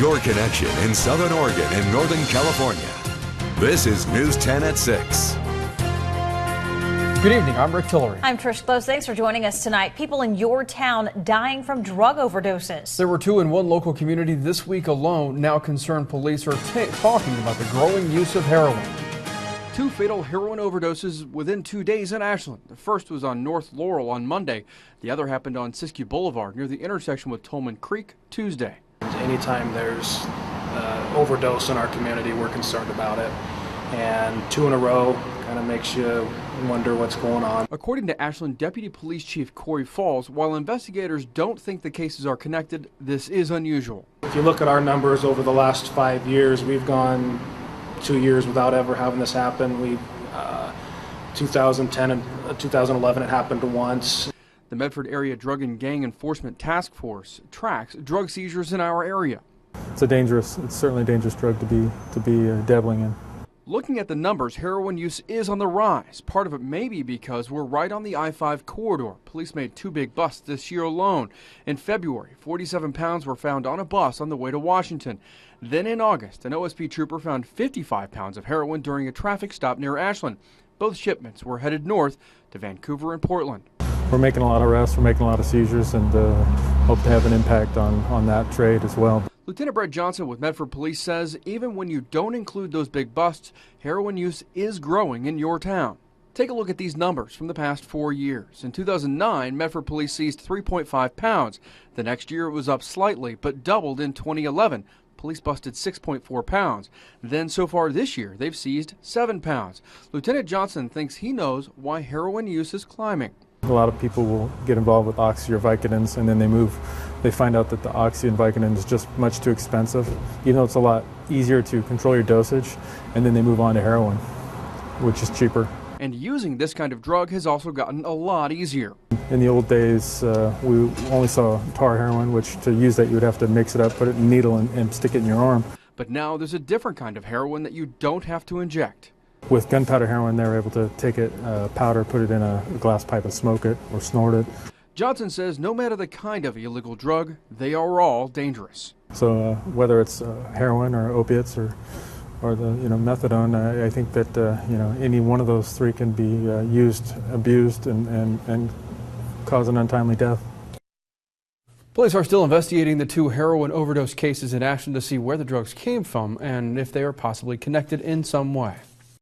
your connection in Southern Oregon and Northern California. This is News 10 at 6. Good evening, I'm Rick Tillery. I'm Trish Close. Thanks for joining us tonight. People in your town dying from drug overdoses. There were 2 in one local community this week alone. Now concerned police are talking about the growing use of heroin. 2 fatal heroin overdoses within 2 days in Ashland. The first was on North Laurel on Monday. The other happened on Siskiyou Blvd near the intersection with Tollman Creek Tuesday. Anytime there's overdose in our community, we're concerned about it. And 2 in a row kind of makes you wonder what's going on. According to Ashland Deputy Police Chief Corey Falls, while investigators don't think the cases are connected, this is unusual. If you look at our numbers over the last 5 years, we've gone 2 years without ever having this happen. 2010 and 2011 it happened once. The Medford Area Drug and Gang Enforcement Task Force tracks drug seizures in our area. It's certainly a dangerous drug to be dabbling in. Looking at the numbers, heroin use is on the rise. Part of it may be because we're right on the I-5 corridor. Police made 2 big busts this year alone. In February, 47 pounds were found on a bus on the way to Washington. Then in August, an OSP Trooper found 55 pounds of heroin during a traffic stop near Ashland. Both shipments were headed north to Vancouver and Portland. We're making a lot of arrests, we're making a lot of seizures, and hope to have an impact on that trade as well. Lieutenant it.Johnson with Medford Police says even when you don't include those big busts, heroin use is growing in your town. Take a look at these numbers from the past 4 years. In 2009, Medford Police seized 3.5 pounds. The next year it was up slightly, but doubled in 2011. Police busted 6.4 pounds. Then so far this year, they've seized 7 pounds. Lieutenant Johnson thinks he knows why heroin use is climbing. A lot of people will get involved with oxy or vicodins, and then they find out that the oxy and vicodin is just much too expensive. You know, it's a lot easier to control your dosage, and then they move on to heroin, which is cheaper. And using this kind of drug has also gotten a lot easier. In the old days, we only saw tar heroin, which to use that you would have to mix it up, put it in a needle, and stick it in your arm. But now there's a different kind of heroin that you don't have to inject. With gunpowder heroin, they're able to take it, powder, put it in a glass pipe and smoke it or snort it. Johnson says no matter the kind of illegal drug, they are all dangerous. So whether it's heroin or opiates or the methadone, I think that any one of those 3 can be used, abused, and cause an untimely death. Police are still investigating the 2 heroin overdose cases in Ashland to see where the drugs came from and if they are possibly connected in some way.